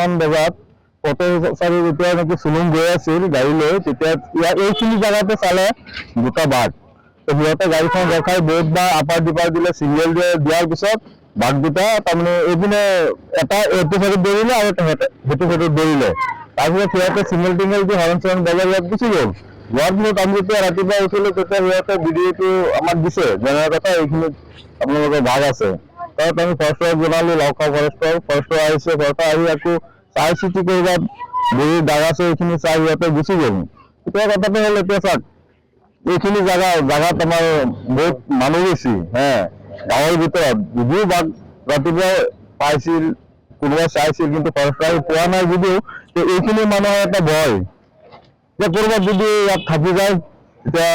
মান বজাত পথচাৰী যেতিয়া নেকি চুলুং গৈ আছিল গাড়ী লৈ, তেতিয়া এইখিনি জেগাতে চালে দুটা বাঘ। সিহঁতে গাড়ীখন ৰখাই বহুতবাৰ আপাৰ ডিপাৰ দিলে, চিগনেল দিয়াৰ পিছত বাঘ দুটা তাৰমানে এইপিনে এটা এইটো চাইডত দৌৰিলে আৰু সেইটো চাইডত দৌৰিলে। তাৰপিছত সিহঁতে চিগনেল টিগনেল দি হৰণ চৰণ বজাই ইয়াত গুচি গ'ল। যোৱাৰ পিছত আমি যেতিয়া ৰাতিপুৱা উঠিলো তেতিয়া সিহঁতে ভিডিঅ'টো আমাক দিছে, যেনে কথা এইখিনিত আপোনালোকৰ বাঘ আছে। তাত আমি ফৰেষ্টক জনালো, লাউখা ফৰেষ্টৰ আহিছে, ফৰেষ্টৰ আহি আকৌ চাই চিতি কৰিবাত বহি দাগ আছে এইখিনি চাই সিহঁতে গুচি গ'ল। এতিয়া কথাটো হ'ল, এতিয়া চাওক এইখিনি জাগাত আমাৰ বহুত মানুহ বেছি, গাঁৱৰ ভিতৰত যদিও বাঘ ৰাতিপুৱা পাইছিল, কোনোবাই চাইছিল, কিন্তু ফৰেষ্টৰ পোৱা নাই যদিও এইখিনি মানুহৰ এটা ভয় যে ক'ৰবাত যদি ইয়াত থাকি যায় এতিয়া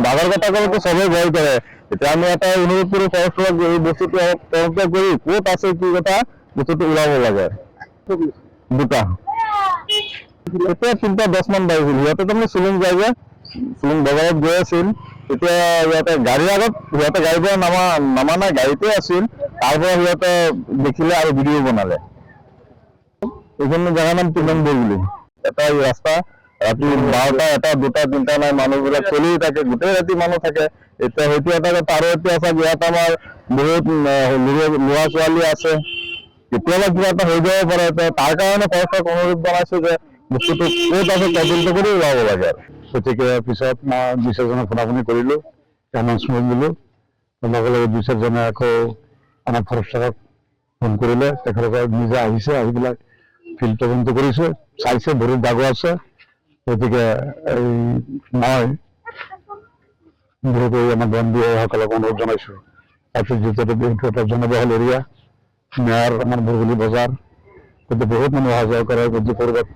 বাঘৰ কথা ক'লেতো চবেই ভয় কৰে। এতিয়া আমি এটা অনুৰোধ কৰো ফৰেষ্টক এই বস্তুটো তদন্ত কৰি ক'ত আছে কি কথা বস্তুটো ওলাব লাগে। দুটা এতিয়া 3:10 মান বাজিছিল, সিহঁতে তাৰমানে চুলুং যায় যে চুলুং বজাৰত গৈ আছিল। তেতিয়া সিহঁতে গাড়ীৰ আগত সিহঁতে গাড়ীৰ পৰা নামা নাই, গাড়ীতে আছিল। তাৰ পৰা সিহঁতে দেখিলে আৰু ভিডিঅ' বনালে। এইখিনি জেগাৰ নাম 3 নম্বৰ বুলি। এটা ৰাস্তা ৰাতি 12টা, 1টা, 2টা, 3টা নাই, মানুহবিলাক চলি থাকে, গোটেই ৰাতি মানুহ থাকে। এতিয়া সেইটো এটা কথা। আৰু এতিয়া চাওক ইয়াত আমাৰ বহুত ল'ৰা ছোৱালী আছে, কেতিয়াবা কিবা এটা হৈ যাব পাৰে। তাৰ কাৰণে ফৰেষ্টক অনুৰোধ জনাইছো যে বস্তুটো ক'ত আছে তদন্ত কৰি ওলাব লাগে। গতিকে পিছত মই 2-4জনক ফোন কৰিলো, এনাউন্সমেণ্ট দিলো। লগে লগে 2-4জনে আকৌ আমাৰ ফৰেষ্টক ফোন কৰিলে, তেখেতলোকে নিজে আহিছে, আহি পেলাই ফিল্ড তদন্ত কৰিছে, চাইছে ভৰিত দাগো আছে। গতিকে এই মই বিশেষকৈ আমাৰ বন বিভাগসকলক অনুৰোধ জনাইছো, তাৰপিছত যিহেতু এইটো এটা জনবহুল এৰিয়া, মেয়ৰ আমাৰ বৰগুলি বজাৰ, গতিকে বহুত মানুহ অহা যোৱা কৰে, গতিকে ক'ৰবাত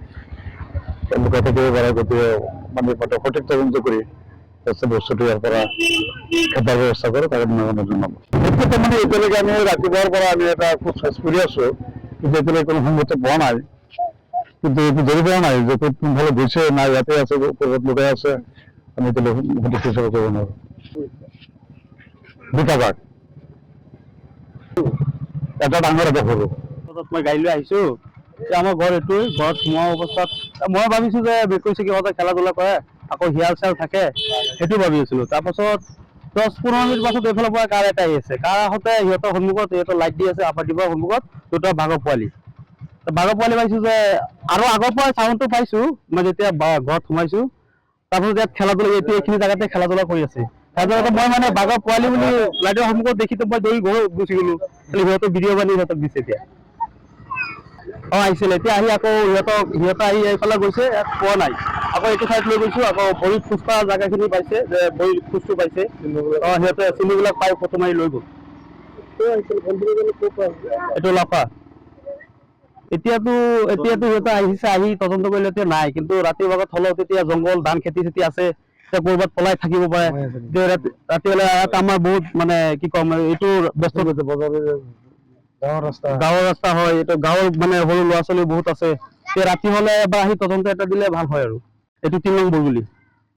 লুকাই থাকিব পাৰে। গতিকে মানে সঠিক তদন্ত কৰি বস্তুটো ইয়াৰ পৰা খেদাৰ ব্যৱস্থা কৰে, তাকে মই অনুৰোধ জনাব। সেইটো মানে এতিয়ালৈকে আমি ৰাতিপুৱাৰ পৰা আমি এটা প্ৰচেছ কৰি আছো, কিন্তু এতিয়ালৈকে কোনো সংগত পোৱা নাই। কিন্তু এইটো ধৰি পোৱা নাই যে ক'ত কোনফালে গৈছে না ইয়াতে আছে, ক'ৰবাত লুকাই আছে, আমি এতিয়ালৈকে সঠিক হিচাপে কৰিব নোৱাৰো। দুটা বাঘ, এটা ডাঙৰ এটা সৰু। মই গাড়ী লৈ আহিছো, আমাৰ ঘৰ এইটোৱে। ঘৰত সোমোৱা অৱস্থাত মই ভাবিছো যে বেছি সিহঁতে খেলা ধূলা কৰে, আকৌ শিয়াল চিয়াল থাকে, সেইটো ভাবি আছিলো। তাৰপাছত 10-15 মিনিট পাছত এইফালৰ পৰা কাৰ এটা আহি আছে। কাৰ আহোঁতে সিহঁতৰ সন্মুখত সিহঁতৰ লাইট দি আছে আপাৰ ডিপাৰ সন্মুখত দুটা বাঘৰ পোৱালি। পাইছো যে আৰু আগৰ পৰা চাউণ্ডটো পাইছো, মই যেতিয়া ঘৰত সোমাইছো। তাৰপিছত ইয়াত খেলা ধূলা এইখিনি জেগাতে খেলা ধূলা কৰি আছে। তাৰপিছত মই মানে বাঘৰ পোৱালি বুলি লাইটৰ সন্মুখত দেখি মই দৌৰি গুচি গলো। সিহঁতৰ ভিডিঅ' বানি সিহঁতক দিছে। এতিয়া আহিছিলে, এতিয়া আহি আকৌ সিহঁতে আহি এইফালে গৈছে, ইয়াত পোৱা নাই। আকৌ এইটো ঠাইত লৈ গৈছো, আকৌ ভৰিত খোজ কঢ়া জেগাখিনি পাইছে, যে ভৰিত খোজটো পাইছে। সিহঁতে চিলিবিলাক পাই ফটো মাৰি লৈ গ'ল। এইটো লাফা। এতিয়াতো সিহঁতে আহিছে, আহি তদন্ত কৰিলে এতিয়া নাই। কিন্তু ৰাতিৰ ভাগত হ'লেও তেতিয়া জংঘল ধান খেতি চেতি আছে, এতিয়া ক'ৰবাত পলাই থাকিব পাৰে। ৰাতি হ'লে ইয়াত আমাৰ বহুত মানে কি কম, এইটো ব্যস্ত গাঁৱৰ ৰাস্তা হয়, এইটো গাঁৱৰ মানে সৰু ল'ৰা ছোৱালী বহুত আছে। ৰাতি হ'লে এবাৰ আহি তদন্ত এটা দিলে ভাল হয়। আৰু এইটো 3 নম্বৰ বুলি।